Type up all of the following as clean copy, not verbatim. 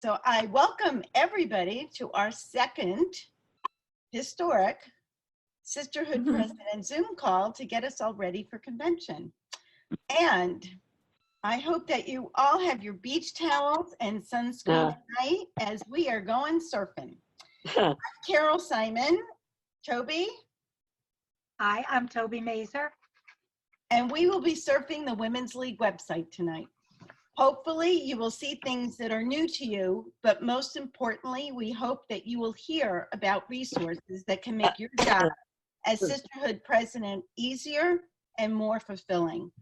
So I welcome everybody to our second historic Sisterhood President Zoom call to get us all ready for convention. And I hope that you all have your beach towels and sunscreen tonight as we are going surfing. I'm Carol Simon. Toby? Hi, I'm Toby Mazer. And we will be surfing the Women's League website tonight. Hopefully you will see things that are new to you, but most importantly, we hope that you will hear about resources that can make your job as Sisterhood President easier and more fulfilling.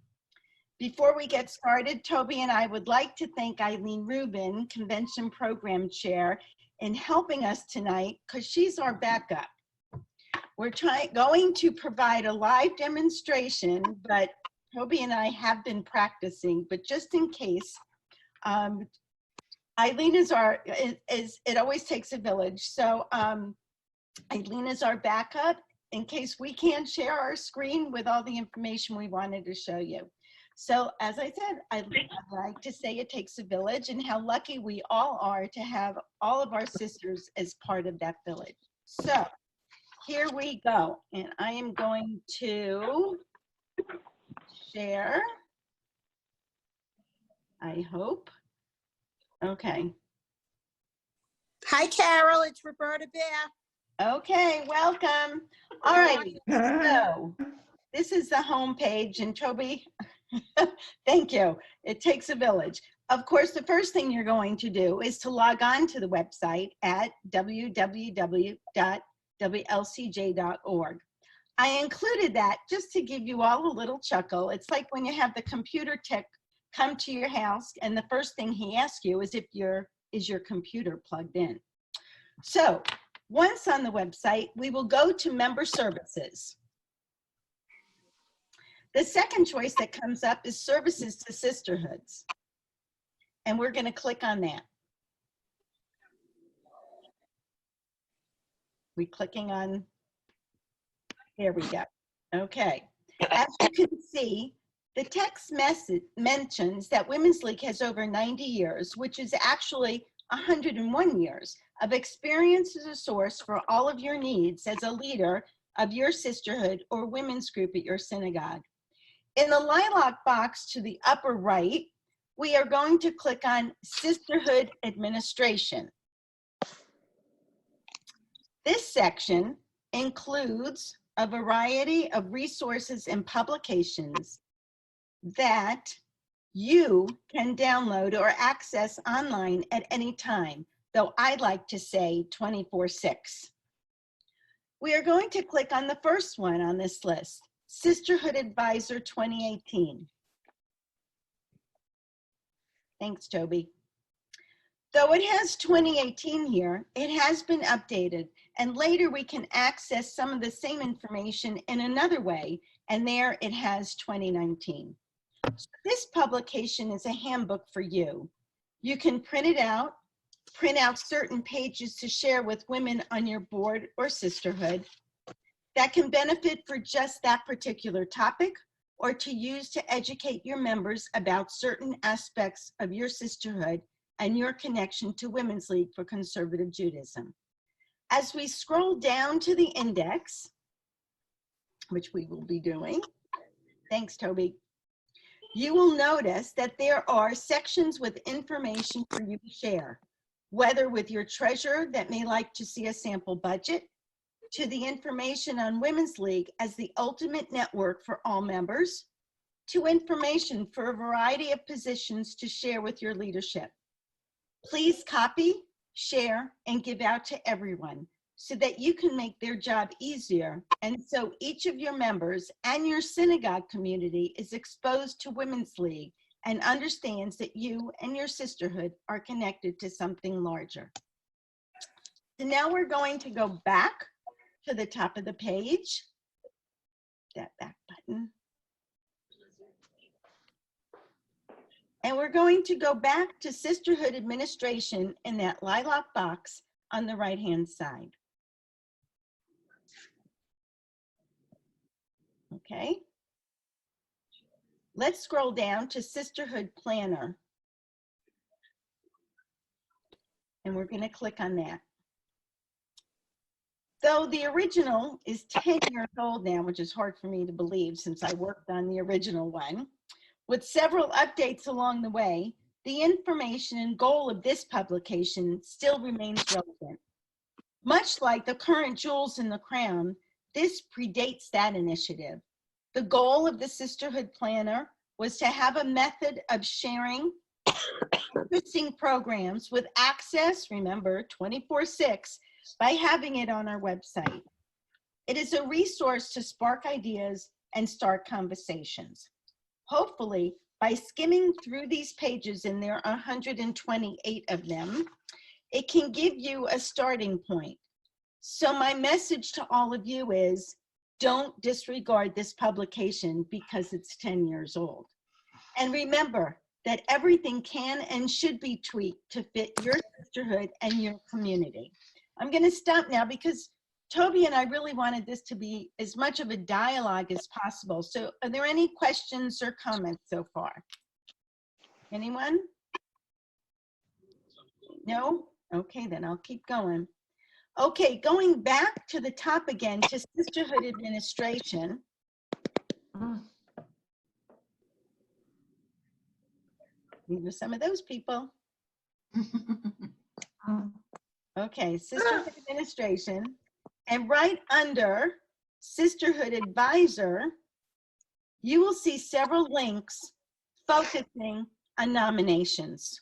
Before we get started, Toby and I would like to thank Eileen Rubin, Convention Program Chair, in helping us tonight because she's our backup. We're going to provide a live demonstration, but Toby and I have been practicing, but just in case, Eileen is it always takes a village. So Eileen is our backup in case we can't share our screen with all the information we wanted to show you. So as I said, I'd like to say it takes a village and how lucky we all are to have all of our sisters as part of that village. So here we go. And I am going to share, I hope. Okay. Hi, Carol. It's Roberta Bear. Okay, welcome. All right, so this is the home page, and Toby, thank you. It takes a village. Of course, the first thing you're going to do is to log on to the website at www.WLCJ.org. I included that just to give you all a little chuckle. It's like when you have the computer tech come to your house and the first thing he asks you is if is your computer plugged in. So once on the website, we will go to member services. The second choice that comes up is services to sisterhoods. And we're going to click on that. We're clicking on, there we go. Okay. As you can see, the text message mentions that Women's League has over 90 years, which is actually 101 years of experience as a source for all of your needs as a leader of your sisterhood or women's group at your synagogue. In the lilac box to the upper right, we are going to click on Sisterhood Administration. This section includes a variety of resources and publications that you can download or access online at any time, though I like to say 24/6. We are going to click on the first one on this list, Sisterhood Advisor 2018. Thanks, Toby. Though it has 2018 here, it has been updated, and later we can access some of the same information in another way, and there it has 2019. So this publication is a handbook for you. You can print it out, print out certain pages to share with women on your board or sisterhood that can benefit for just that particular topic or to use to educate your members about certain aspects of your sisterhood and your connection to Women's League for Conservative Judaism. As we scroll down to the index, which we will be doing, thanks, Toby, you will notice that there are sections with information for you to share, whether with your treasurer that may like to see a sample budget, to the information on Women's League as the ultimate network for all members, to information for a variety of positions to share with your leadership. Please copy, share, and give out to everyone so that you can make their job easier, and so each of your members and your synagogue community is exposed to Women's League and understands that you and your sisterhood are connected to something larger. So now we're going to go back to the top of the page, that back button. And we're going to go back to Sisterhood Administration in that lilac box on the right-hand side. Okay. Let's scroll down to Sisterhood Planner. And we're going to click on that. Though the original is 10 years old now, which is hard for me to believe since I worked on the original one, with several updates along the way, the information and goal of this publication still remains relevant. Much like the current Jewels in the Crown, this predates that initiative. The goal of the Sisterhood Planner was to have a method of sharing interesting programs with access, remember, 24/6, by having it on our website. It is a resource to spark ideas and start conversations. Hopefully, by skimming through these pages, and there are 128 of them, it can give you a starting point. So my message to all of you is, don't disregard this publication because it's 10 years old. And remember that everything can and should be tweaked to fit your sisterhood and your community. I'm going to stop now because Toby and I really wanted this to be as much of a dialogue as possible. So are there any questions or comments so far? Anyone? No? Okay, then I'll keep going. Okay, going back to the top again to Sisterhood Administration. These are some of those people. Okay, Sisterhood Administration. And right under Sisterhood Advisor, you will see several links focusing on nominations.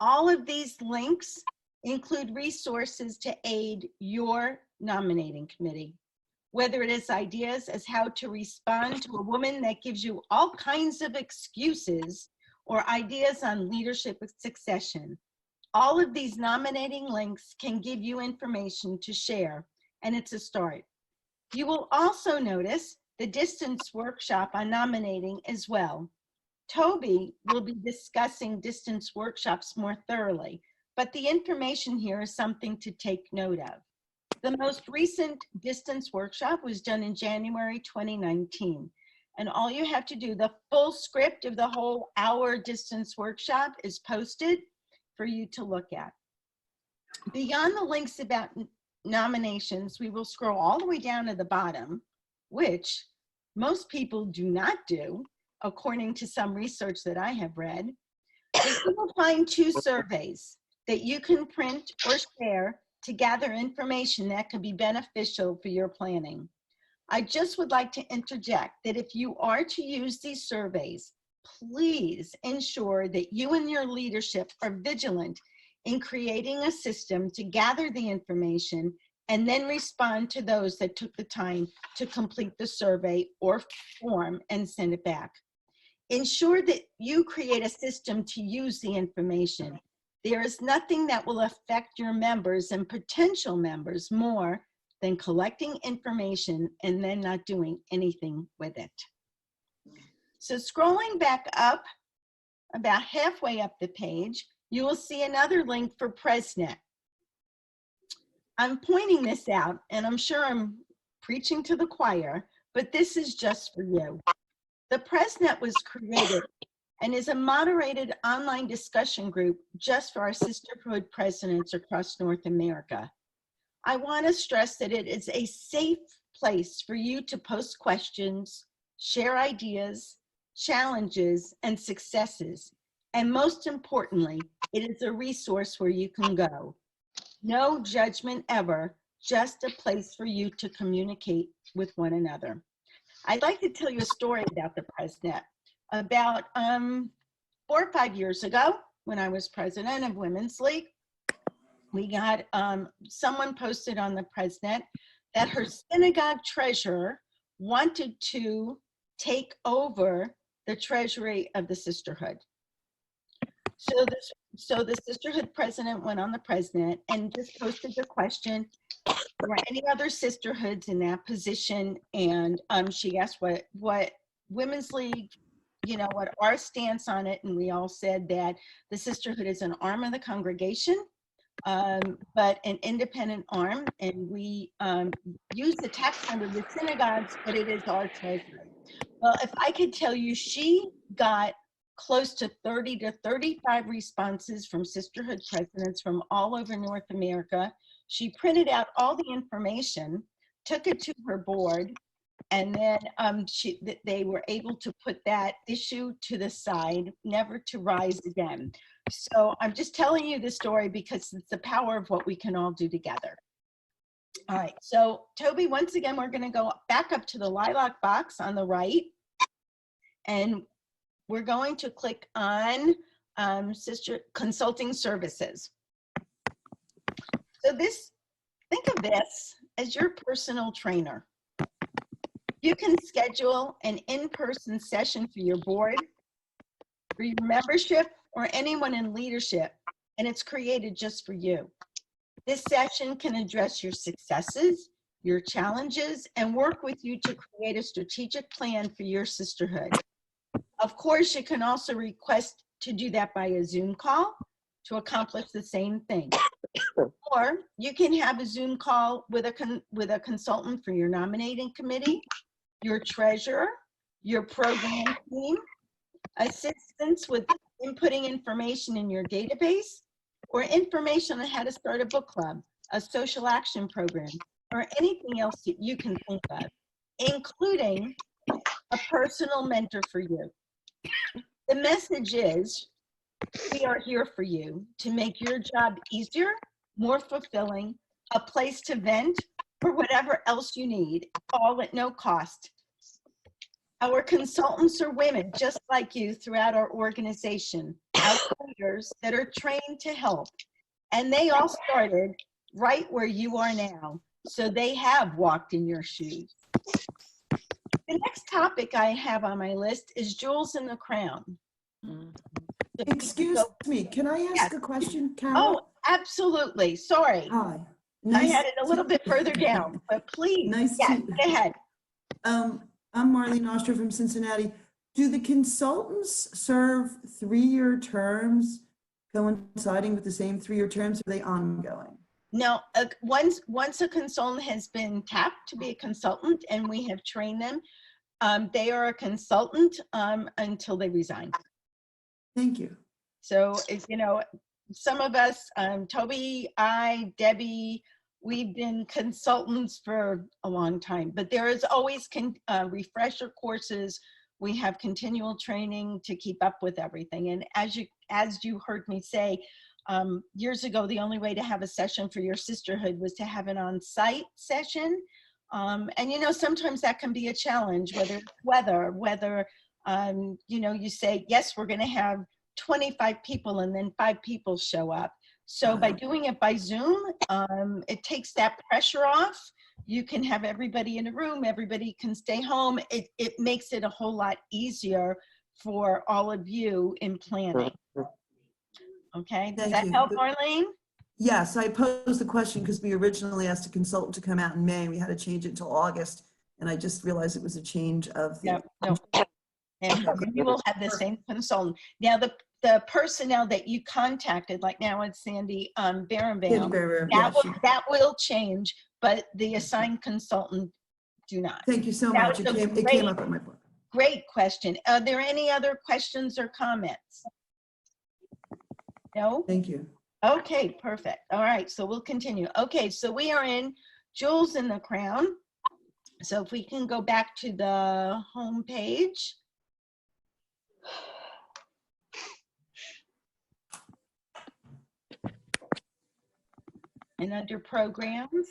All of these links include resources to aid your nominating committee, whether it is ideas as how to respond to a woman that gives you all kinds of excuses or ideas on leadership succession. All of these nominating links can give you information to share, and it's a start. You will also notice the distance workshop on nominating as well. Toby will be discussing distance workshops more thoroughly, but the information here is something to take note of. The most recent distance workshop was done in January 2019. And all you have to do, the full script of the whole hour distance workshop is posted for you to look at. Beyond the links about nominations, we will scroll all the way down to the bottom, which most people do not do, according to some research that I have read. You will find 2 surveys that you can print or share to gather information that could be beneficial for your planning. I just would like to interject that if you are to use these surveys, please ensure that you and your leadership are vigilant in creating a system to gather the information and then respond to those that took the time to complete the survey or form and send it back. Ensure that you create a system to use the information. There is nothing that will affect your members and potential members more than collecting information and then not doing anything with it. So scrolling back up, about halfway up the page, you will see another link for PresNet. I'm pointing this out, and I'm sure I'm preaching to the choir, but this is just for you. The PresNet was created and is a moderated online discussion group just for our sisterhood presidents across North America. I want to stress that it is a safe place for you to post questions, share ideas, challenges, and successes. And most importantly, it is a resource where you can go. No judgment ever, just a place for you to communicate with one another. I'd like to tell you a story about the PresNet. About 4 or 5 years ago, when I was president of Women's League, we got someone posted on the PresNet that her synagogue treasurer wanted to take over the treasury of the sisterhood. So the sisterhood president went on the PresNet and just posted the question, were any other sisterhoods in that position? And she asked what Women's League, you know, what our stance on it. And we all said that the sisterhood is an arm of the congregation, but an independent arm. And we use the tax fund of the synagogues, but it is our treasury. Well, if I could tell you, she got close to 30 to 35 responses from Sisterhood presidents from all over North America. She printed out all the information, took it to her board, and then they were able to put that issue to the side, never to rise again. So I'm just telling you this story because it's the power of what we can all do together. All right, so Toby, once again, we're going to go back up to the lilac box on the right, and we're going to click on Sister Consulting Services. So think of this as your personal trainer. You can schedule an in-person session for your board, for your membership, or anyone in leadership, and it's created just for you. This session can address your successes, your challenges, and work with you to create a strategic plan for your sisterhood. Of course, you can also request to do that by a Zoom call to accomplish the same thing. Or you can have a Zoom call with a consultant for your nominating committee, your treasurer, your program team, assistance with inputting information in your database, or information on how to start a book club, a social action program, or anything else that you can think of, including a personal mentor for you. The message is, we are here for you to make your job easier, more fulfilling, a place to vent, or whatever else you need, all at no cost. Our consultants are women just like you throughout our organization, our leaders that are trained to help. And they all started right where you are now, so they have walked in your shoes. The next topic I have on my list is Jewels in the Crown. Excuse me, can I ask a question, Carol? Oh, absolutely. Sorry. Hi. I had it a little bit further down, but please, go ahead. I'm Marlene Oster from Cincinnati. Do the consultants serve 3-year terms coinciding with the same 3-year terms? Or are they ongoing? No, once a consultant has been tapped to be a consultant and we have trained them, they are a consultant until they resign. Thank you. So, you know, some of us, Toby, I, Debbie, we've been consultants for a long time, but there is always refresher courses. We have continual training to keep up with everything. And as you heard me say, years ago, the only way to have a session for your sisterhood was to have an on-site session. And, you know, sometimes that can be a challenge, whether it's weather, you know, you say, yes, we're going to have 25 people and then 5 people show up. So by doing it by Zoom, it takes that pressure off. You can have everybody in a room, everybody can stay home. It makes it a whole lot easier for all of you in planning. Okay, does that help, Marlene? Yes, I posed the question because we originally asked a consultant to come out in May. We had to change it until August, and I just realized it was a change of the... Yep, no. And you will have the same consultant. Now, the personnel that you contacted, like now it's Sandy Barenbaum, that will change, but the assigned consultant do not. Thank you so much. It came up in my book. Great question. Are there any other questions or comments? No? Thank you. Okay, perfect. All right, so we'll continue. Okay, so we are in Jewels in the Crown. So if we can go back to the home page. And under programs.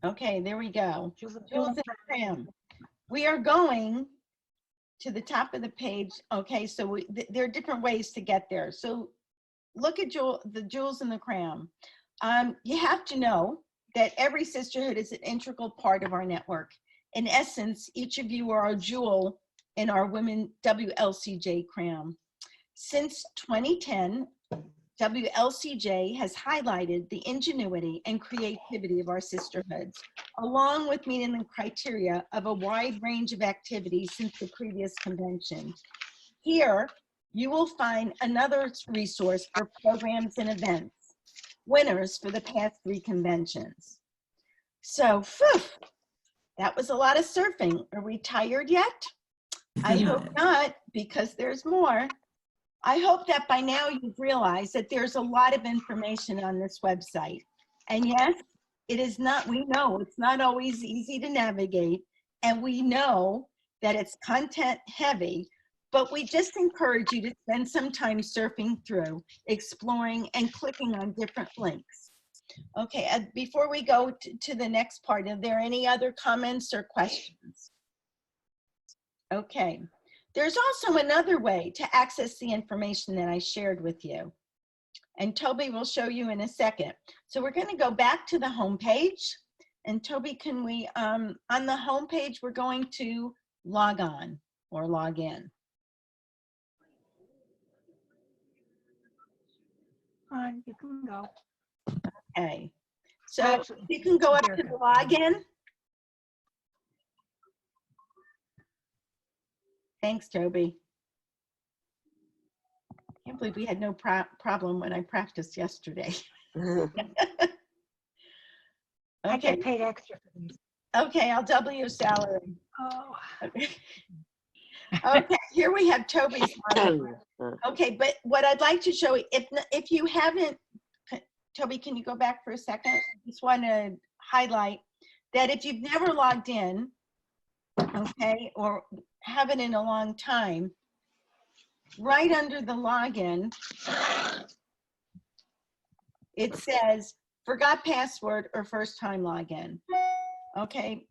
Okay, there we go. Jewels in the Crown. We are going to the top of the page. Okay, so there are different ways to get there. So look at the Jewels in the Crown. You have to know that every sisterhood is an integral part of our network. In essence, each of you are a jewel in our Women WLCJ crown. Since 2010, WLCJ has highlighted the ingenuity and creativity of our sisterhoods, along with meeting the criteria of a wide range of activities since the previous convention. Here, you will find another resource for programs and events, winners for the past 3 conventions. So, That was a lot of surfing. Are we tired yet? I hope not, because there's more. I hope that by now you've realized that there's a lot of information on this website. And yes, it is not, we know it's not always easy to navigate, and we know that it's content heavy, but we just encourage you to spend some time surfing through, exploring, and clicking on different links. Okay, before we go to the next part, are there any other comments or questions? Okay, there's also another way to access the information that I shared with you, and Toby will show you in a second. So we're going to go back to the home page, and Toby, can we, on the home page, we're going to log on or log in. You can go. Okay, so Actually, you can go up here. to the login. Thanks, Toby. Can't believe we had no problem when I practiced yesterday. I Okay, get paid extra for these. okay, I'll double your salary. Oh, Okay, here we have Toby's monitor. Okay, but what I'd like to show you, if you haven't, Toby, can you go back for a second? I just want to highlight that if you've never logged in, okay, or haven't in a long time, right under the login, it says forgot password or first time login. Okay,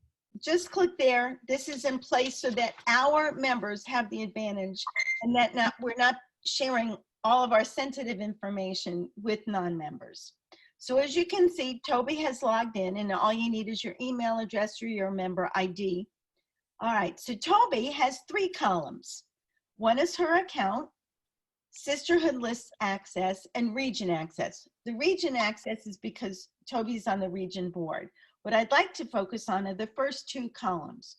just click there. This is in place so that our members have the advantage and that we're not sharing all of our sensitive information with non-members. So as you can see, Toby has logged in, and all you need is your email address or your member ID. All right, so Toby has 3 columns. One is her account, Sisterhood list access, and region access. The region access is because Toby's on the region board. What I'd like to focus on are the first 2 columns.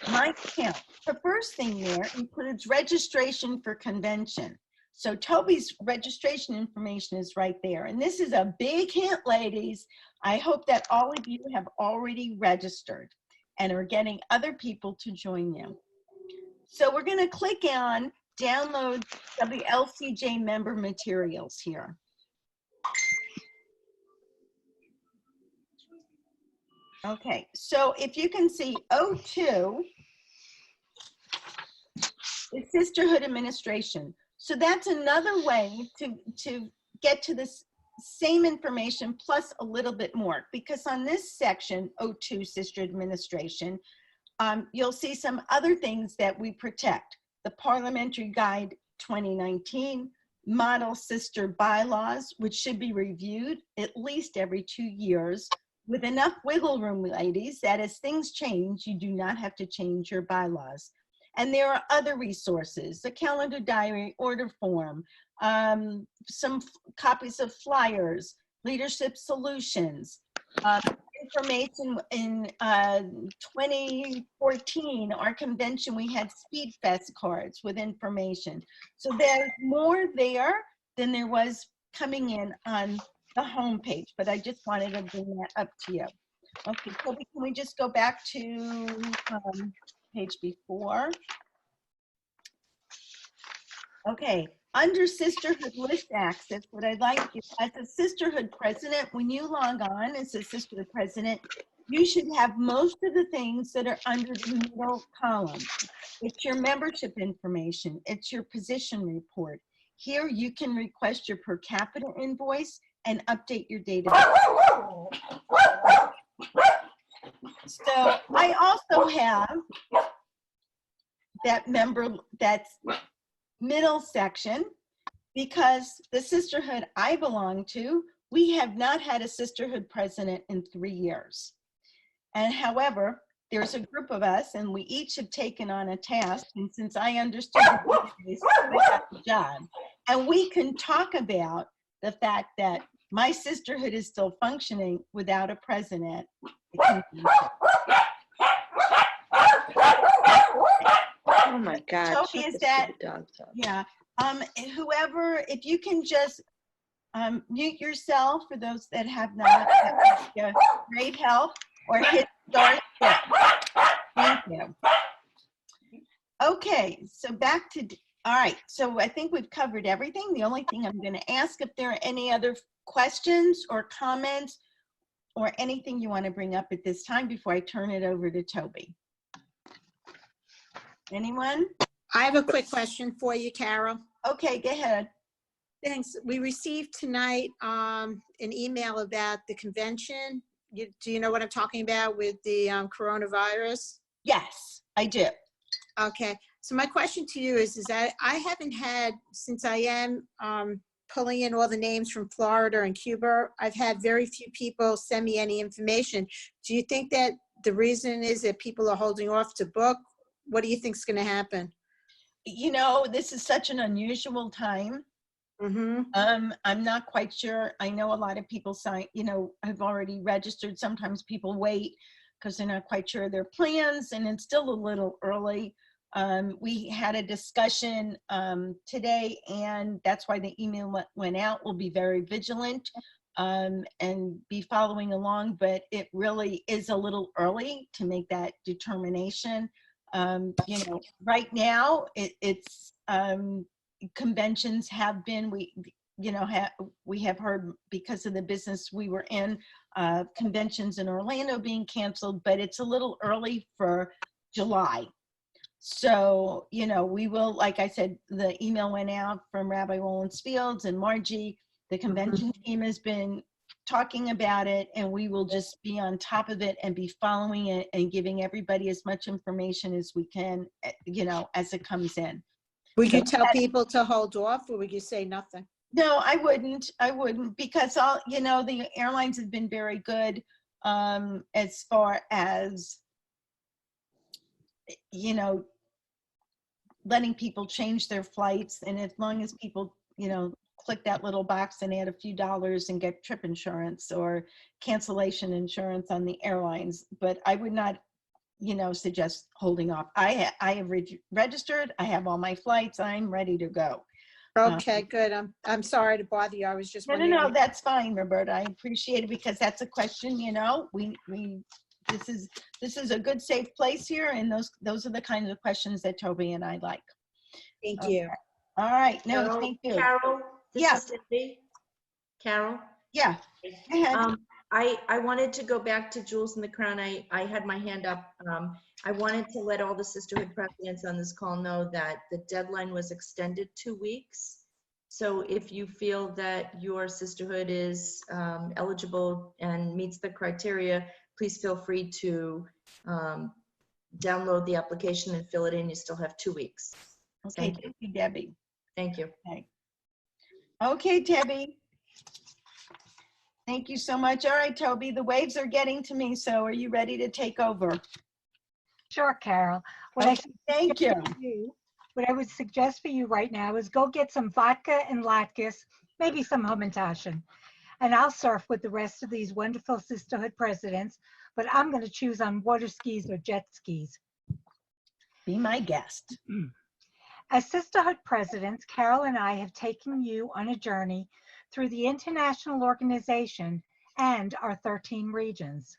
My account. The first thing there includes registration for convention. So Toby's registration information is right there. And this is a big hint, ladies. I hope that all of you have already registered and are getting other people to join you. So we're going to click on download WLCJ member materials here. Okay, so if you can see 02 is Sisterhood administration. So that's another way to get to this same information plus a little bit more, because on this section, 02 Sister administration, you'll see some other things that we protect. The Parliamentary Guide 2019, Model Sister Bylaws, which should be reviewed at least every 2 years, with enough wiggle room, ladies, that as things change, you do not have to change your bylaws. And there are other resources, the calendar diary, order form, some copies of flyers, leadership solutions, information in 2014, our convention, we had Speed Fest cards with information. So there's more there than there was coming in on the home page, but I just wanted to bring that up to you. Okay, Toby, can we just go back to page before? Okay, under Sisterhood list access, what I'd like you, as a Sisterhood president, when you log on as a Sisterhood president, you should have most of the things that are under the middle column. It's your membership information, it's your position report. Here you can request your per capita invoice and update your database. So I also have that member, that's middle section, because the Sisterhood I belong to, we have not had a Sisterhood president in 3 years. And however, there's a group of us and we each have taken on a task, and since I understood the database, I got the job. And we can talk about the fact that my Sisterhood is still functioning without a president. Oh my God. Toby, is that, yeah, whoever, if you can just mute yourself for those that have not, that would be a great help, or hit Star six. Thank you. Okay, so back to, all right, so I think we've covered everything. The only thing I'm going to ask if there are any other questions or comments or anything you want to bring up at this time before I turn it over to Toby. Anyone? I have a quick question for you, Carol. Okay, go ahead. Thanks. We received tonight an email about the convention. Do you know what I'm talking about with the coronavirus? Yes, I do. Okay. So my question to you is that I haven't had, since I am pulling in all the names from Florida and Cuba, I've had very few people send me any information. Do you think that the reason is that people are holding off to book? What do you think is going to happen? You know, this is such an unusual time. Mm-hmm. I'm not quite sure. I know a lot of people have already registered. Sometimes people wait because they're not quite sure of their plans, and it's still a little early. We had a discussion today, and that's why the email went out. We'll be very vigilant and be following along, but it really is a little early to make that determination. You know, right now it's conventions have been, we have heard because of the business we were in, conventions in Orlando being canceled, but it's a little early for July. So, you know, we will, like I said, the email went out from Rabbi Rollins Fields and Margie. The convention team has been talking about it, and we will just be on top of it and be following it and giving everybody as much information as we can, you know, as it comes in. Would you tell people to hold off, or would you say nothing? No, I wouldn't, because the airlines have been very good as far as, you know, letting people change their flights. And as long as people, you know, click that little box and add a few dollars and get trip insurance or cancellation insurance on the airlines. But I would not, you know, suggest holding off. I have registered. I have all my flights. I'm ready to go. Okay, good. I'm sorry to bother you. I was just wondering. No, that's fine, Roberta. I appreciate it because that's a question, you know, this is a good, safe place here. And those are the kinds of questions that Toby and I like. Thank Okay. you. All right. No, Carol, thank you. Carol, this Yeah. is Cindy. Carol, Yeah. Go ahead. I wanted to go back to Jewels in the Crown. I had my hand up. I wanted to let all the Sisterhood presidents on this call know that the deadline was extended 2 weeks. So if you feel that your Sisterhood is eligible and meets the criteria, please feel free to download the application and fill it in. You still have 2 weeks. Okay, thank you, Debbie. Thank you. Okay, Debbie. Thank you so much. All right, Toby, the waves are getting to me. So are you ready to take over? Sure, Carol. Okay, thank you. What I would suggest for you right now is go get some vodka and latkes, maybe some Hamantaschen, and I'll surf with the rest of these wonderful Sisterhood presidents, but I'm going to choose on water skis or jet skis. Be my guest. As Sisterhood presidents, Carol and I have taken you on a journey through the international organization and our 13 regions.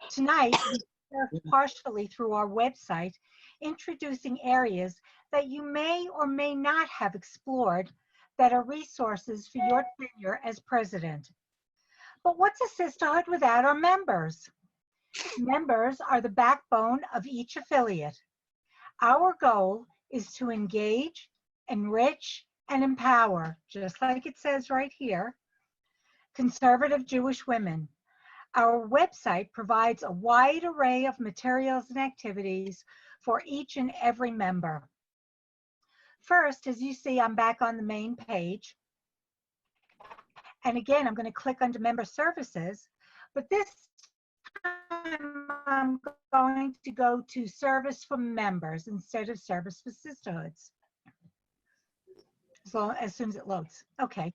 Tonight, we surfed partially through our website, introducing areas that you may or may not have explored that are resources for your tenure as president. But what's a sisterhood without our members? Members are the backbone of each affiliate. Our goal is to engage, enrich, and empower, just like it says right here, conservative Jewish women. Our website provides a wide array of materials and activities for each and every member. First, as you see, I'm back on the main page. And again, I'm going to click under member services, but this time I'm going to go to service for members instead of service for sisterhoods. So as soon as it loads. Okay.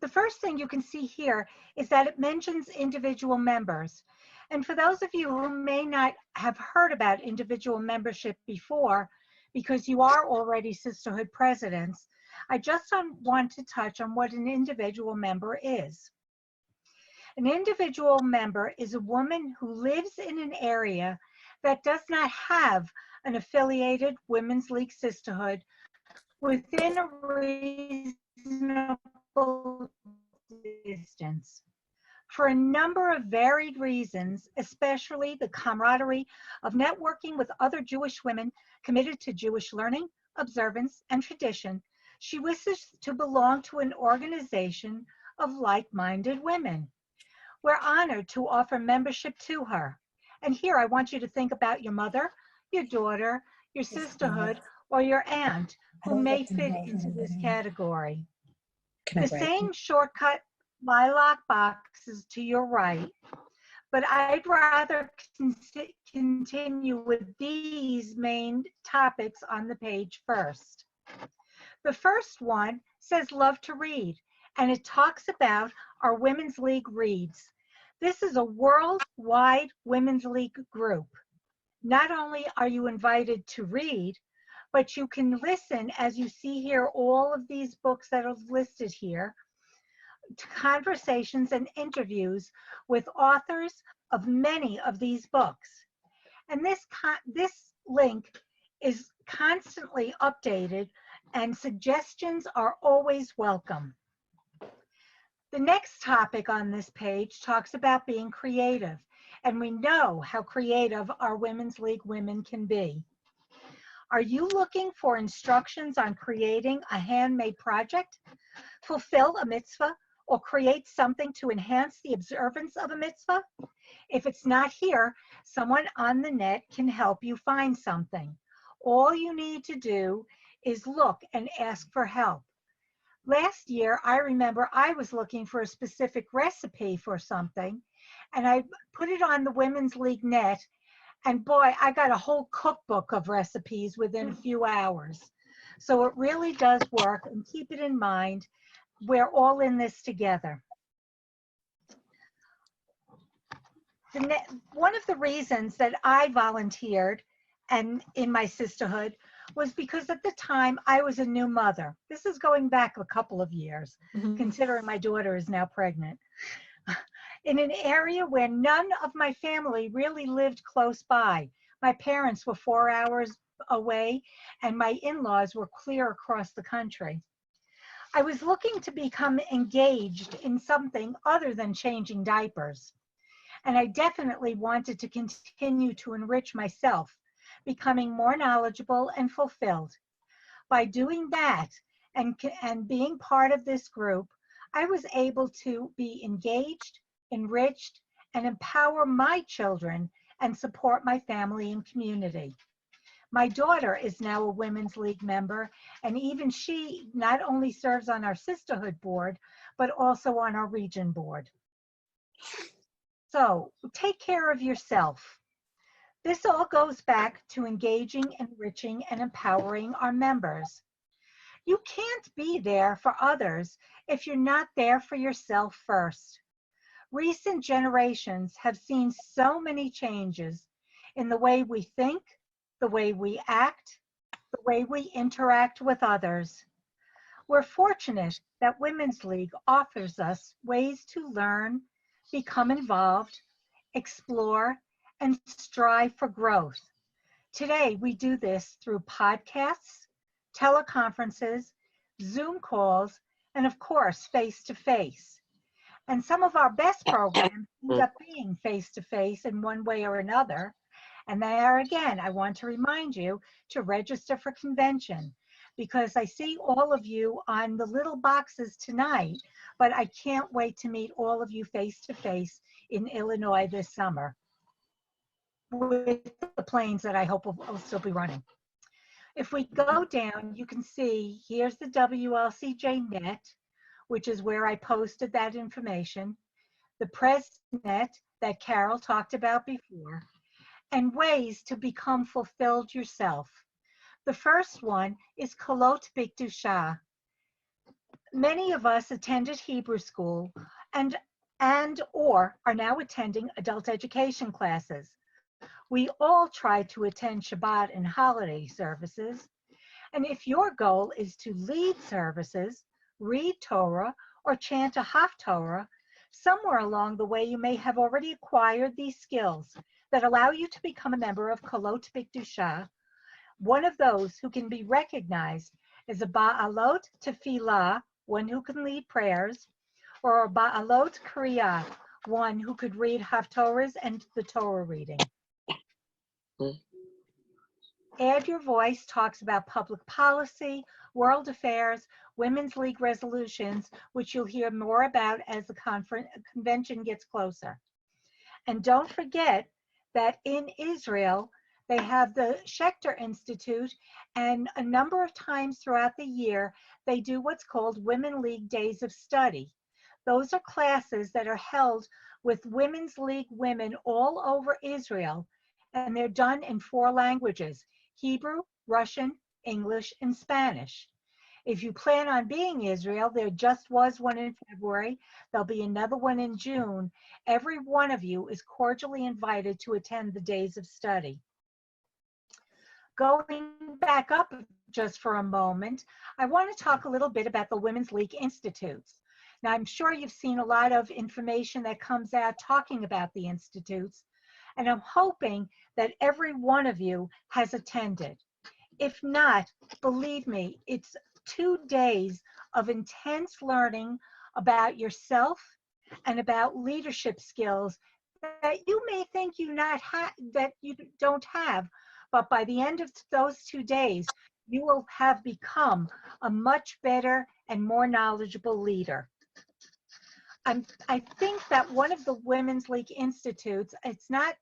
The first thing you can see here is that it mentions individual members. And for those of you who may not have heard about individual membership before, because you are already Sisterhood presidents, I just want to touch on what an individual member is. An individual member is a woman who lives in an area that does not have an affiliated Women's League Sisterhood within a reasonable distance. For a number of varied reasons, especially the camaraderie of networking with other Jewish women committed to Jewish learning, observance, and tradition, she wishes to belong to an organization of like-minded women. We're honored to offer membership to her. And here I want you to think about your mother, your daughter, your sisterhood, or your aunt who may fit into this category. The same shortcut lilac box is to your right, but I'd rather continue with these main topics on the page first. The first one says love to read, and it talks about our Women's League Reads. This is a worldwide Women's League group. Not only are you invited to read, but you can listen, as you see here, all of these books that are listed here, to conversations and interviews with authors of many of these books. And this link is constantly updated, and suggestions are always welcome. The next topic on this page talks about being creative, and we know how creative our Women's League women can be. Are you looking for instructions on creating a handmade project, fulfill a mitzvah, or create something to enhance the observance of a mitzvah? If it's not here, someone on the net can help you find something. All you need to do is look and ask for help. Last year, I remember I was looking for a specific recipe for something, and I put it on the Women's League net, and boy, I got a whole cookbook of recipes within a few hours. So it really does work, and keep it in mind, we're all in this together. One of the reasons that I volunteered and in my sisterhood was because at the time I was a new mother. This is going back a couple of years, considering my daughter is now pregnant. In an area where none of my family really lived close by. My parents were 4 hours away, and my in-laws were clear across the country. I was looking to become engaged in something other than changing diapers. And I definitely wanted to continue to enrich myself, becoming more knowledgeable and fulfilled. By doing that and being part of this group, I was able to be engaged, enriched, and empower my children and support my family and community. My daughter is now a Women's League member, and even she not only serves on our Sisterhood board, but also on our region board. So take care of yourself. This all goes back to engaging, enriching, and empowering our members. You can't be there for others if you're not there for yourself first. Recent generations have seen so many changes in the way we think, the way we act, the way we interact with others. We're fortunate that Women's League offers us ways to learn, become involved, explore, and strive for growth. Today, we do this through podcasts, teleconferences, Zoom calls, and of course, face-to-face. And some of our best programs end up being face-to-face in one way or another. And there again, I want to remind you to register for convention, because I see all of you on the little boxes tonight, but I can't wait to meet all of you face-to-face in Illinois this summer with the planes that I hope will still be running. If we go down, you can see here's the WLCJ net, which is where I posted that information, the PresNet that Carol talked about before, and ways to become fulfilled yourself. The first one is Kolot Bikdusha. Many of us attended Hebrew school and or are now attending adult education classes. We all try to attend Shabbat and holiday services. And if your goal is to lead services, read Torah, or chant a Haftorah, Somewhere along the way, you may have already acquired these skills that allow you to become a member of Kolot Bikdusha, one of those who can be recognized as a Ba'alot Tefillah, one who can lead prayers, or a Ba'alot Kriya, one who could read Haftorahs and the Torah reading. Add Your Voice talks about public policy, world affairs, women's league resolutions, which you'll hear more about as the convention gets closer. And don't forget that in Israel, they have the Schechter Institute, and a number of times throughout the year, they do what's called Women League Days of Study. Those are classes that are held with Women's League women all over Israel, and they're done in 4 languages: Hebrew, Russian, English, and Spanish. If you plan on being Israel, there just was one in February. There'll be another one in June. Every one of you is cordially invited to attend the days of study. Going back up just for a moment, I want to talk a little bit about the Women's League Institutes. Now, I'm sure you've seen a lot of information that comes out talking about the institutes, and I'm hoping that every one of you has attended. If not, believe me, it's 2 days of intense learning about yourself and about leadership skills that you may think that you don't have, but by the end of those 2 days, you will have become a much better and more knowledgeable leader. I think that one of the Women's League Institutes, it's not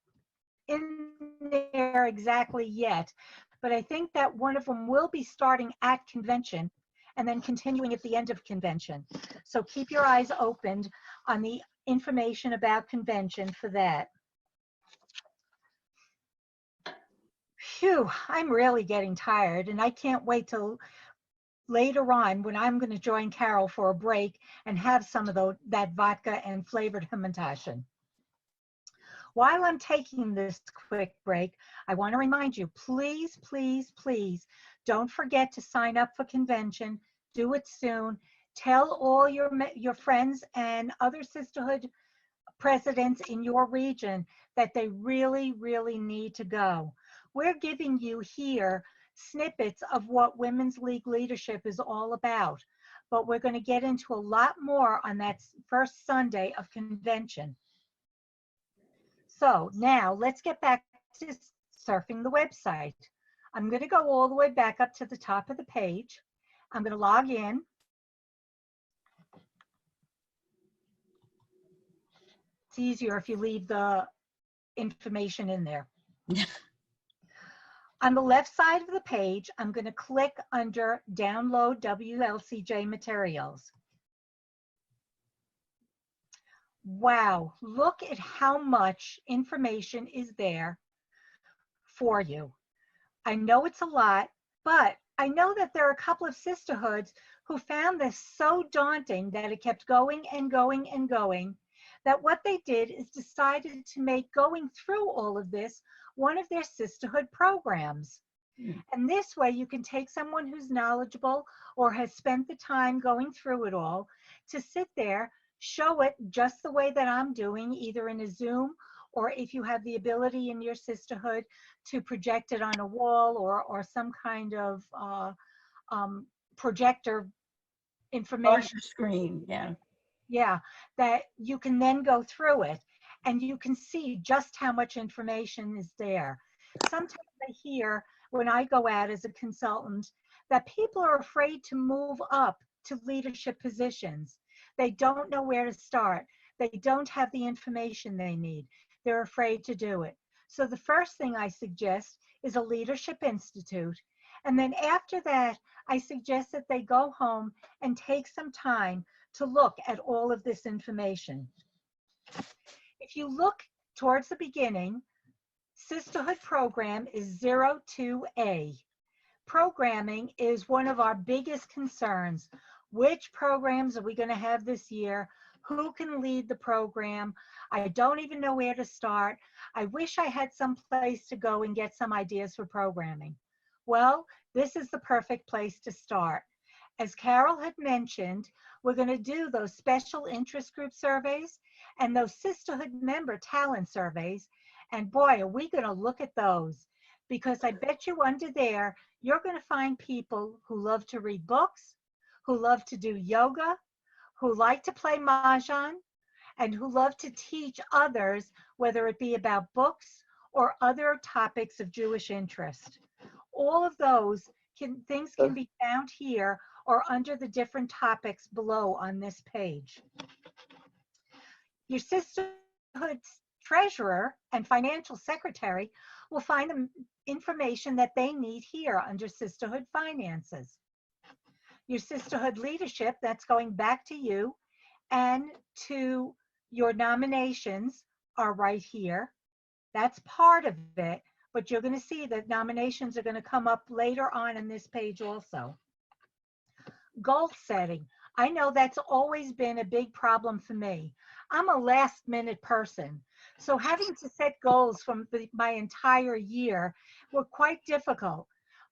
in there exactly yet, but I think that one of them will be starting at convention and then continuing at the end of convention. So keep your eyes opened on the information about convention for that. Phew, I'm really getting tired, and I can't wait till later on when I'm going to join Carol for a break and have some of that vodka and flavored hamantashen. While I'm taking this quick break, I want to remind you, please, please, please don't forget to sign up for convention. Do it soon. Tell all your friends and other sisterhood presidents in your region that they really, really need to go. We're giving you here snippets of what Women's League leadership is all about, but we're going to get into a lot more on that first Sunday of convention. So now let's get back to surfing the website. I'm going to go all the way back up to the top of the page. I'm going to log in. It's easier if you leave the information in there. On the left side of the page, I'm going to click under Download WLCJ Materials. Wow, look at how much information is there for you. I know it's a lot, but I know that there are a couple of sisterhoods who found this so daunting that it kept going and going and going, that what they did is decided to make going through all of this one of their sisterhood programs. And this way you can take someone who's knowledgeable or has spent the time going through it all to sit there, show it just the way that I'm doing, either in a Zoom, or if you have the ability in your sisterhood to project it on a wall or some kind of projector information. On your screen, yeah. Yeah, that you can then go through it and you can see just how much information is there. Sometimes I hear when I go out as a consultant that people are afraid to move up to leadership positions. They don't know where to start. They don't have the information they need. They're afraid to do it. So the first thing I suggest is a leadership institute. And then after that, I suggest that they go home and take some time to look at all of this information. If you look towards the beginning, Sisterhood program is 02A. Programming is one of our biggest concerns. Which programs are we going to have this year? Who can lead the program? I don't even know where to start. I wish I had some place to go and get some ideas for programming. Well, this is the perfect place to start. As Carol had mentioned, we're going to do those special interest group surveys and those sisterhood member talent surveys. And boy, are we going to look at those, because I bet you under there, you're going to find people who love to read books, who love to do yoga, who like to play mahjong, and who love to teach others, whether it be about books or other topics of Jewish interest. All of those things can be found here or under the different topics below on this page. Your sisterhood treasurer and financial secretary will find the information that they need here under sisterhood finances. Your sisterhood leadership, that's going back to you, and to your nominations are right here. That's part of it, but you're going to see that nominations are going to come up later on in this page also. Goal setting. I know that's always been a big problem for me. I'm a last minute person, so having to set goals from my entire year were quite difficult.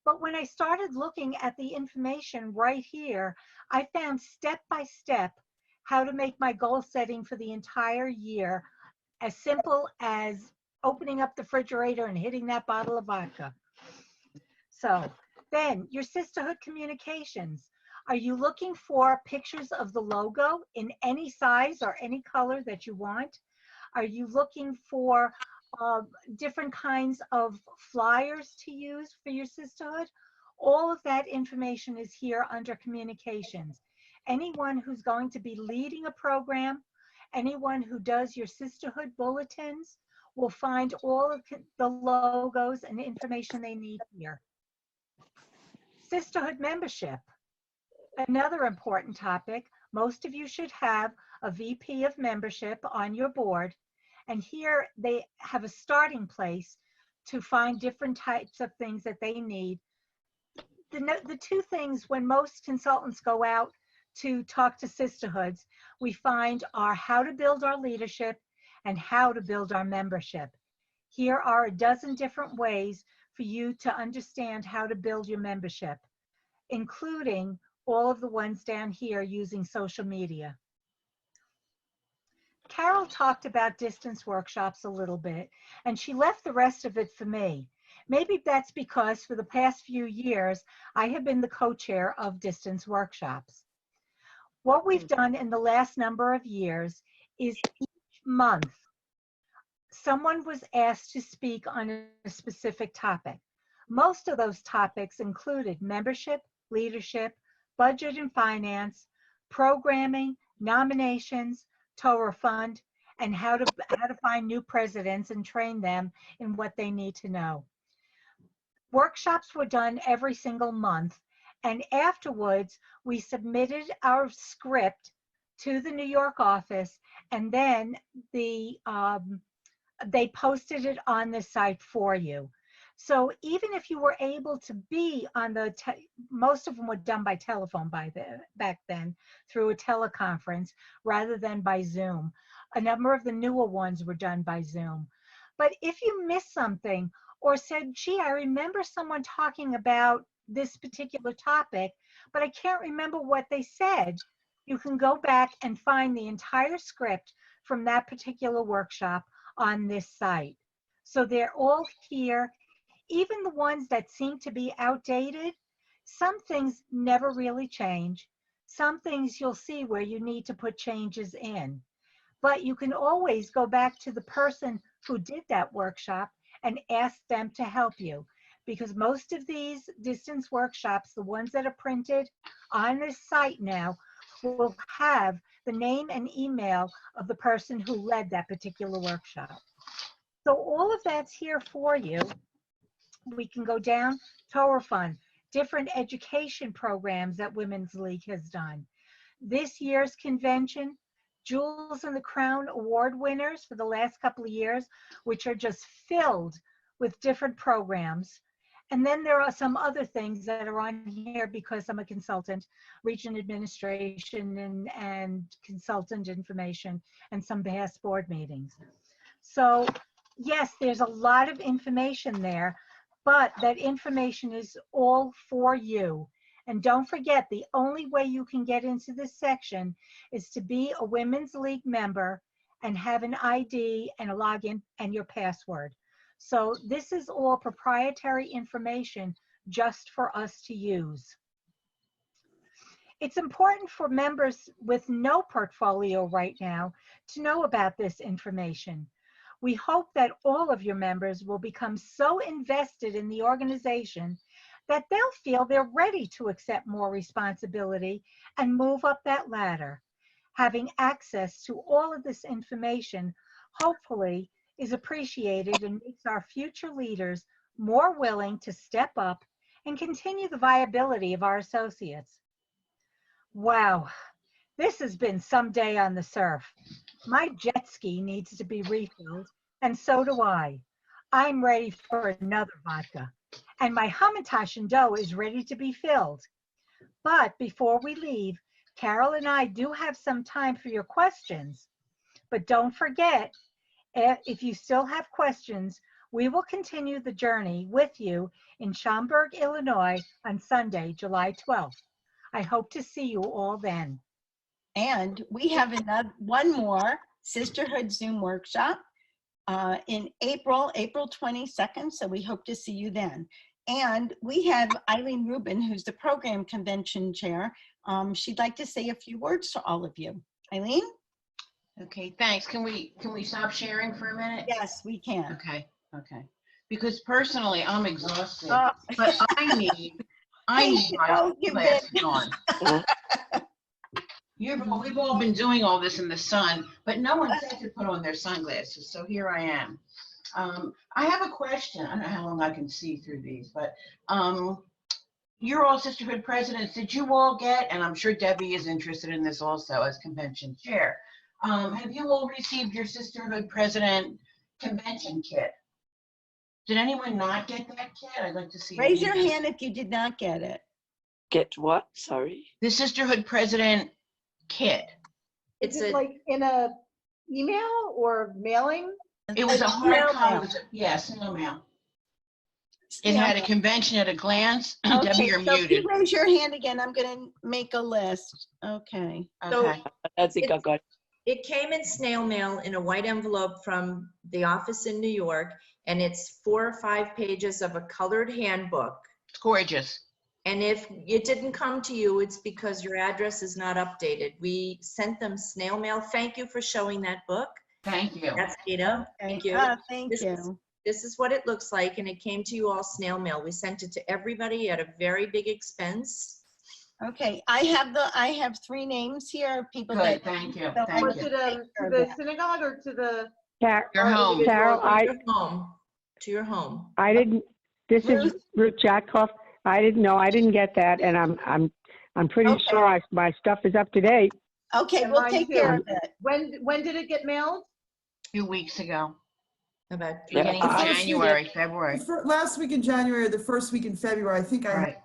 But when I started looking at the information right here, I found step by step how to make my goal setting for the entire year as simple as opening up the refrigerator and hitting that bottle of vodka. So then your sisterhood communications. Are you looking for pictures of the logo in any size or any color that you want? Are you looking for different kinds of flyers to use for your sisterhood? All of that information is here under communications. Anyone who's going to be leading a program, anyone who does your sisterhood bulletins will find all of the logos and information they need here. Sisterhood membership. Another important topic. Most of you should have a VP of membership on your board, and here they have a starting place to find different types of things that they need. The two things when most consultants go out to talk to sisterhoods, we find are how to build our leadership and how to build our membership. Here are a dozen different ways for you to understand how to build your membership, including all of the ones down here using social media. Carol talked about distance workshops a little bit, and she left the rest of it for me. Maybe that's because for the past few years, I have been the co-chair of distance workshops. What we've done in the last number of years is each month, someone was asked to speak on a specific topic. Most of those topics included membership, leadership, budget and finance, programming, nominations, Torah fund, and how to find new presidents and train them in what they need to know. Workshops were done every single month, and afterwards we submitted our script to the New York office, and then they posted it on the site for you. So even if you were able to be on the, most of them were done by telephone back then through a teleconference rather than by Zoom. A number of the newer ones were done by Zoom. But if you missed something or said, gee, I remember someone talking about this particular topic, but I can't remember what they said, you can go back and find the entire script from that particular workshop on this site. So they're all here. Even the ones that seem to be outdated, some things never really change. Some things you'll see where you need to put changes in. But you can always go back to the person who did that workshop and ask them to help you. Because most of these distance workshops, the ones that are printed on this site now, will have the name and email of the person who led that particular workshop. So all of that's here for you. We can go down Torah Fund, different education programs that Women's League has done. This year's convention, Jewels and the Crown Award winners for the last couple of years, which are just filled with different programs. And then there are some other things that are on here because I'm a consultant, region administration and consultant information, and some past board meetings. So yes, there's a lot of information there, but that information is all for you. And don't forget, the only way you can get into this section is to be a Women's League member and have an ID and a login and your password. So this is all proprietary information just for us to use. It's important for members with no portfolio right now to know about this information. We hope that all of your members will become so invested in the organization that they'll feel they're ready to accept more responsibility and move up that ladder. Having access to all of this information, hopefully, is appreciated and makes our future leaders more willing to step up and continue the viability of our associates. Wow, this has been some day on the surf. My jet ski needs to be refilled, and so do I. I'm ready for another vodka, and my Hamantash and dough is ready to be filled. But before we leave, Carol and I do have some time for your questions. But don't forget, if you still have questions, we will continue the journey with you in Schaumburg, Illinois on Sunday, July 12th. I hope to see you all then. And we have one more Sisterhood Zoom workshop in April 22nd. So we hope to see you then. And we have Eileen Rubin, who's the program convention chair. She'd like to say a few words to all of you. Eileen? Okay, thanks. Can we stop sharing for a minute? Yes, we can. Okay. Because personally, I'm exhausted, Oh. but I need my sunglasses on. We've all been doing all this in the sun, but no one said to put on their sunglasses, so here I am. I have a question. I don't know how long I can see through these, but you're all Sisterhood presidents. Did you all get, and I'm sure Debbie is interested in this also as convention chair, have you all received your Sisterhood president convention kit? Did anyone not get that kit? I'd like to see. Raise your hand if you did not get it. Get what? Sorry. The Sisterhood president kit. Is It's it a, like in a email or mailing? It was a hard snail copy. mail. Yes, snail mail. It Snail had a mail. convention at a glance. Debbie, Okay, you're so if muted. you raise your hand again, I'm going to make a list. Okay. so Okay. I think I got it. it came in snail mail in a white envelope from the office in New York, and it's 4 or 5 pages of a colored handbook. It's gorgeous. And if it didn't come to you, it's because your address is not updated. We sent them snail mail. Thank you for showing that book. Thank you. That's Ada. Thank you. Thank This you. This is what it looks like, and it came to you all snail mail. We sent it to everybody at a very big expense. Okay, I have 3 names here of people Good, that. thank you, So thank was you. it To the synagogue or to the? You're home. Carol, To your home. To your home. I didn't, this is Ruth Jackoff. I didn't get that, and I'm pretty Okay. sure my stuff is up to date. Okay, And we'll mine take too. care of it. When did it get mailed? A few weeks ago, About Yeah. beginning of First week- January, February. Last week in January, or the first week in February, I think I had. Right.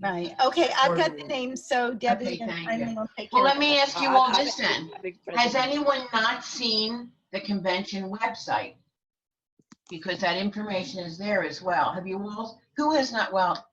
Right, okay, I've got the names, so Debbie Okay, and thank Eileen you. will take Well, care let of me it. ask you all this then. Has anyone not seen the convention website? Because that information is there as well. Have you all, who has not, well,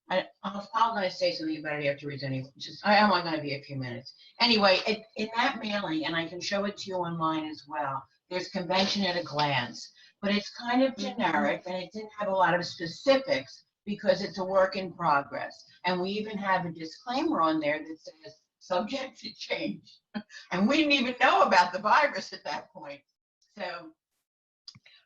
I'm going to say something about it after it's anyway. I'm only going to be a few minutes. Anyway, in that mailing, and I can show it to you online as well, there's convention at a glance, but it's kind of generic and it didn't have a lot of specifics because it's a work in progress. And we even have a disclaimer on there that says subject to change. And we didn't even know about the virus at that point. So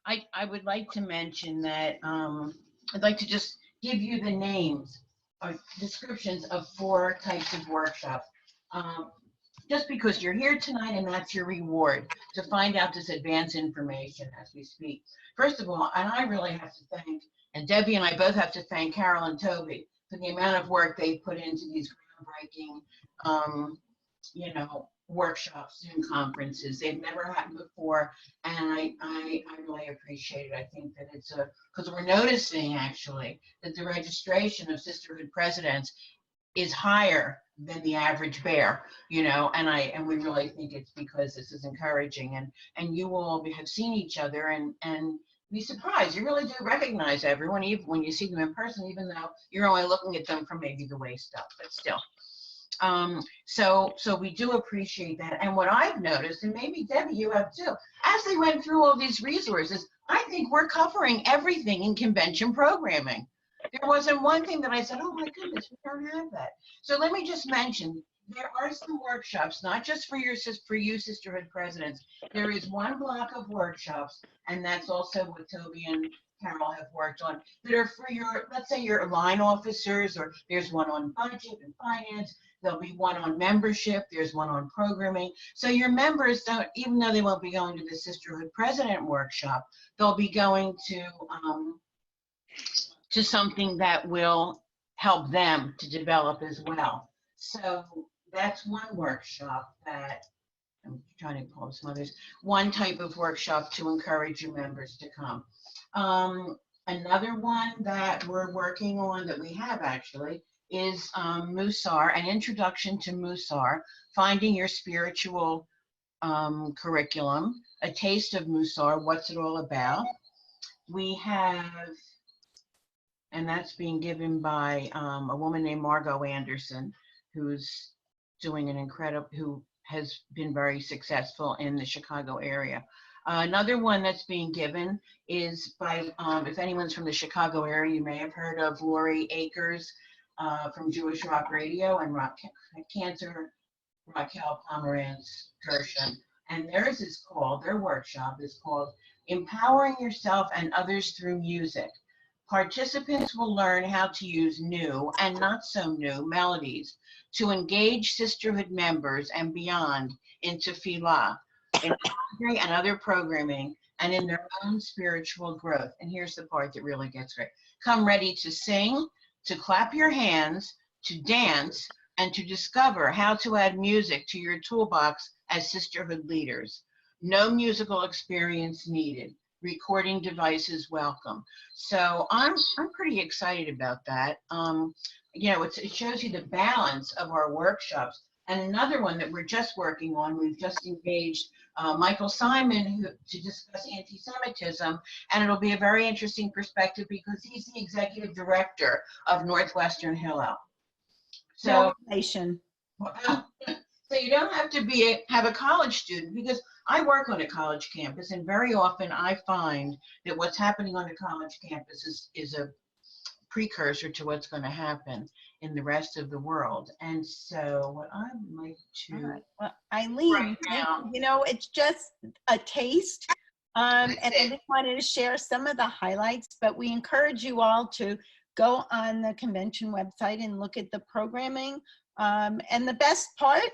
I would like to mention that I'd like to just give you the names or descriptions of 4 types of workshops. Just because you're here tonight and that's your reward to find out this advanced information as we speak. First of all, and I really have to thank, and Debbie and I both have to thank Carol and Toby for the amount of work they've put into these groundbreaking, workshops and conferences. They've never happened before, and I really appreciate it. I think that it's because we're noticing actually that the registration of Sisterhood presidents is higher than the average bear, and we really think it's because this is encouraging, and you all have seen each other, and be surprised. You really do recognize everyone, even when you see them in person, even though you're only looking at them from maybe the waist up, but still. So we do appreciate that. And what I've noticed, and maybe Debbie, you have too, as they went through all these resources, I think we're covering everything in convention programming. There wasn't one thing that I said, oh my goodness, we don't have that. So let me just mention, there are some workshops, not just for you Sisterhood presidents. There is one block of workshops, and that's also what Toby and Carol have worked on, that are for your, let's say your line officers, or there's one on budget and finance. There'll be one on membership. There's one on programming. So your members don't, even though they won't be going to the Sisterhood President workshop, they'll be going to something that will help them to develop as well. So that's one workshop that I'm trying to pull some others. One type of workshop to encourage your members to come. Another one that we're working on, that we have actually, is Musar, an introduction to Musar, finding your spiritual curriculum, a taste of Musar, what's it all about. We have, and that's being given by a woman named Margot Anderson, who's doing an incredible, who has been very successful in the Chicago area. Another one that's being given is by, if anyone's from the Chicago area, you may have heard of Lori Akers from Jewish Rock Radio, and Cantor Raquel Pomerantz Gershon. And theirs is called, their workshop is called Empowering Yourself and Others Through Music. Participants will learn how to use new and not so new melodies to engage Sisterhood members and beyond in tefillah, in poetry and other programming, and in their own spiritual growth. And here's the part that really gets great. Come ready to sing, to clap your hands, to dance, and to discover how to add music to your toolbox as Sisterhood leaders. No musical experience needed. Recording devices welcome. So I'm pretty excited about that. You know, it shows you the balance of our workshops. And another one that we're just working on, we've just engaged Michael Simon to discuss anti-Semitism, and it'll be a very interesting perspective because he's the executive director of Northwestern Hillel. So, so you don't have to have a college student, because I work on a college campus, and very often I find that what's happening on a college campus is a precursor to what's going to happen in the rest of the world. And so what I'd like to, well, Eileen, you know, it's just a taste. And I just wanted to share some of the highlights, but we encourage you all to go on the convention website and look at the programming. And the best part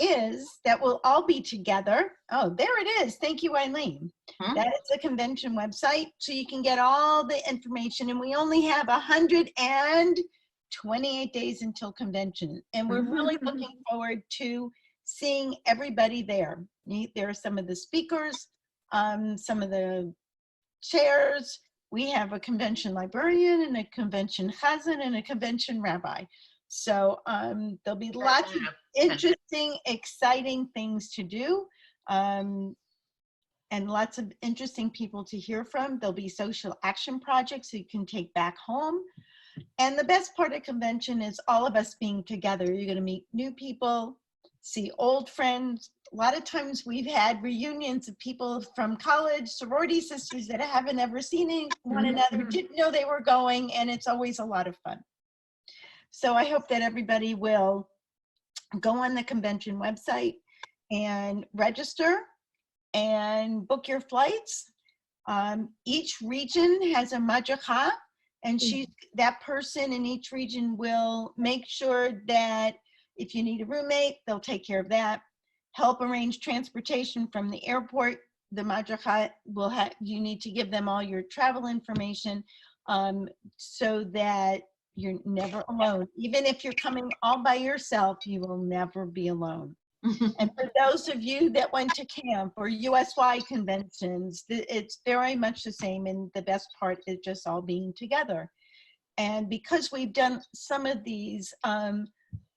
is that we'll all be together. Oh, there it is. Thank you, Eileen. That is the convention website, so you can get all the information. And we only have 128 days until convention, and we're really looking forward to seeing everybody there. There are some of the speakers, some of the chairs. We have a convention librarian and a convention chazan and a convention rabbi. So there'll be lots of interesting, exciting things to do, and lots of interesting people to hear from. There'll be social action projects you can take back home. And the best part of convention is all of us being together. You're going to meet new people, see old friends. A lot of times we've had reunions of people from college, sorority sisters that haven't ever seen one another, didn't know they were going, and it's always a lot of fun. So I hope that everybody will go on the convention website and register and book your flights. Each region has a madricha, and that person in each region will make sure that if you need a roommate, they'll take care of that. Help arrange transportation from the airport. The madricha will you need to give them all your travel information so that you're never alone. Even if you're coming all by yourself, you will never be alone. And for those of you that went to camp or USY conventions, it's very much the same, and the best part is just all being together. And because we've done some of these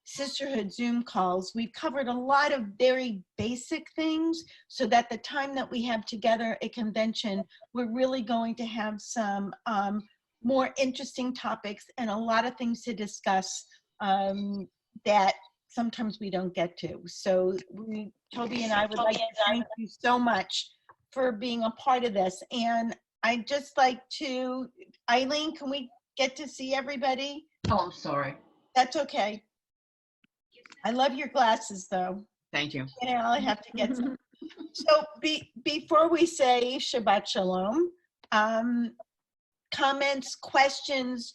Sisterhood Zoom calls, we've covered a lot of very basic things so that the time that we have together at convention, we're really going to have some more interesting topics and a lot of things to discuss that sometimes we don't get to. So Toby and I would like to thank you so much for being a part of this. And I'd just like to, Eileen, can we get to see everybody? Oh, I'm sorry. That's okay. I love your glasses though. Thank you. And I'll have to get some. So before we say Shabbat Shalom, comments, questions,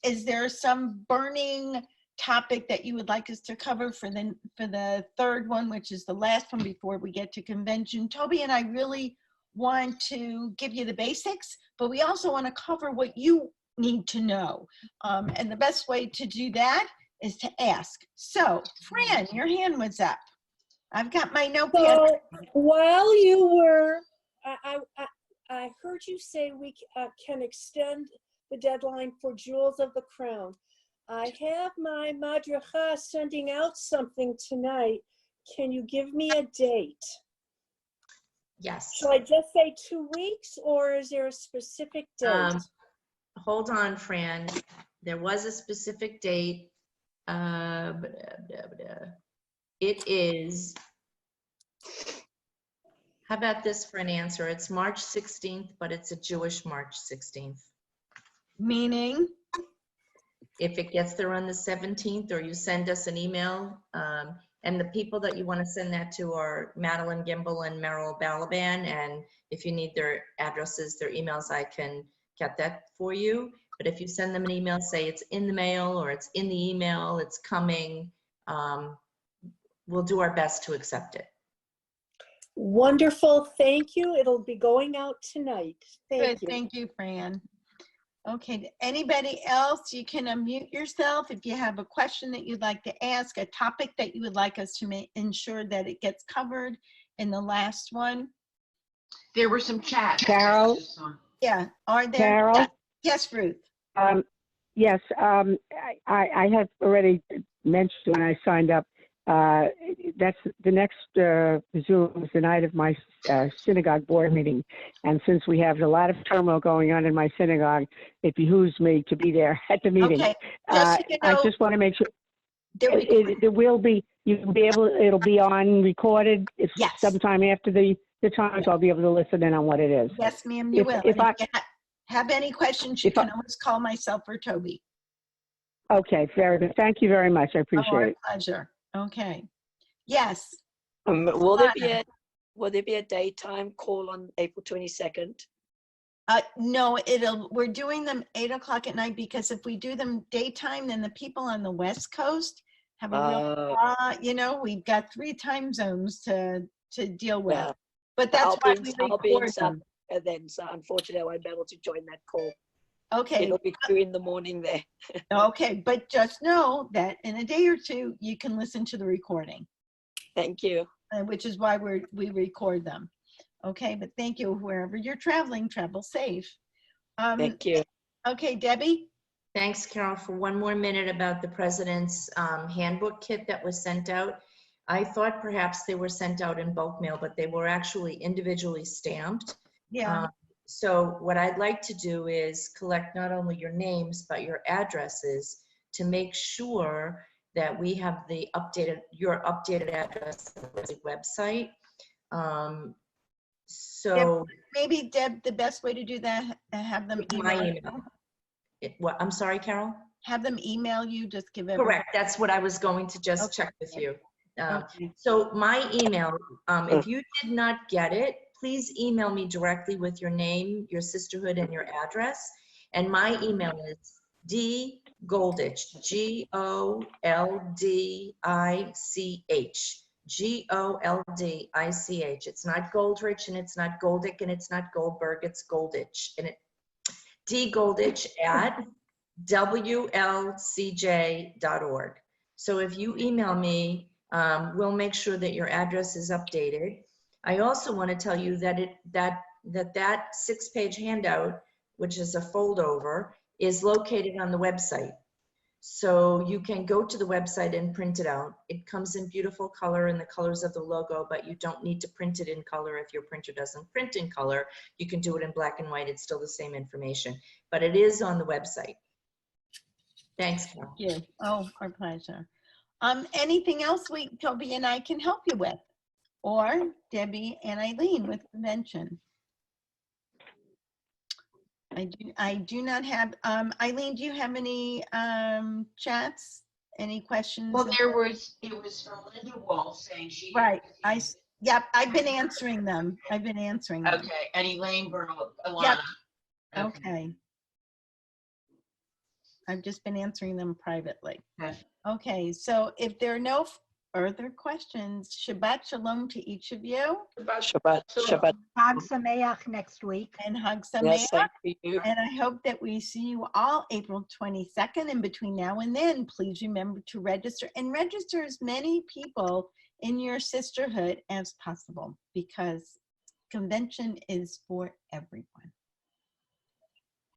is there some burning topic that you would like us to cover for the third one, which is the last one before we get to convention? Toby and I really want to give you the basics, but we also want to cover what you need to know. And the best way to do that is to ask. So, Fran, your hand was up. I've got my notepad. So while you were, I heard you say we can extend the deadline for Jewels of the Crown. I have my madracha sending out something tonight. Can you give me a date? Yes. Shall I just say 2 weeks, or is there a specific date? Hold on, Fran. There was a specific date. It is, how about this for an answer? It's March 16th, but it's a Jewish March 16th. Meaning? If it gets there on the 17th, or you send us an email, and the people that you want to send that to are Madeline Gimbel and Merrill Balaban, and if you need their addresses, their emails, I can get that for you. But if you send them an email, say it's in the mail or it's in the email, it's coming, we'll do our best to accept it. Wonderful, thank you. It'll be going out tonight. Thank you. Thank you, Fran. Okay, anybody else, you can unmute yourself if you have a question that you'd like to ask, a topic that you would like us to ensure that it gets covered in the last one. There were some chats. Carol? Yeah, are there? Carol? Yes, Ruth. Yes, I have already mentioned when I signed up, that's the next Zoom is the night of my synagogue board meeting. And since we have a lot of turmoil going on in my synagogue, it behooves me to be there at the meeting. Okay, just so you know, I just want to make sure there there will be, you'll be able, it'll be on recorded. If Yes. sometime after the time, so I'll be able to listen in on what it is. yes, ma'am, you will. If And if you have any questions, you if I- can always call myself or Toby. Okay, very good. Thank you very much. I appreciate Our it. pleasure. Okay. Yes. Will there be a daytime call on April 22nd? No, we're doing them 8 o'clock at night because if we do them daytime, then the people on the West Coast have a real, we've got 3 time zones to deal with. Well, But that's I'll why be we in record South them. then, so unfortunately I won't be able to join that call. Okay, It'll be 2 in the morning there. okay, but just know that in a day or two, you can listen to the recording, Thank you. which is why we record them. Okay, but thank you. Wherever you're traveling, travel safe. Thank you. Okay, Debbie? Thanks, Carol, for one more minute about the president's handbook kit that was sent out. I thought perhaps they were sent out in bulk mail, but they were actually individually stamped. Yeah. So what I'd like to do is collect not only your names, but your addresses to make sure that we have your updated address on the website. So Maybe, Deb, the best way to do that, have them my email. email. I'm sorry, Carol? Have them email you, just give it. Correct. That's what I was going to just check with you. Okay. So my email, if you did not get it, please email me directly with your name, your sisterhood, and your address. And my email is dgoldich, Goldich, Goldich. It's not Goldrich, and it's not Goldick, and it's not Goldberg, it's Goldich. And dgoldich at WLCJ.org. So if you email me, we'll make sure that your address is updated. I also want to tell you that that 6-page handout, which is a foldover, is located on the website. So you can go to the website and print it out. It comes in beautiful color in the colors of the logo, but you don't need to print it in color if your printer doesn't print in color. You can do it in black and white. It's still the same information, but it is on the website. Thanks, Carol. Thank you. Oh, our pleasure. Anything else Toby and I can help you with? Or Debbie and Eileen with convention? I do not have, Eileen, do you have any chats? Any questions? Well, it was from Linda Wall saying she. Right, yep, I've been answering them. I've been answering them. Okay, and Elaine Burl, Alana. Yep. Okay. I've just been answering them privately. Okay. Okay, so if there are no further questions, Shabbat Shalom to each of you. Shabbat. Shabbat. Hag Sameach next week. And Hag Yes, Sameach. thank you. And I hope that we see you all April 22nd. And between now and then, please remember to register and register as many people in your sisterhood as possible, because convention is for everyone.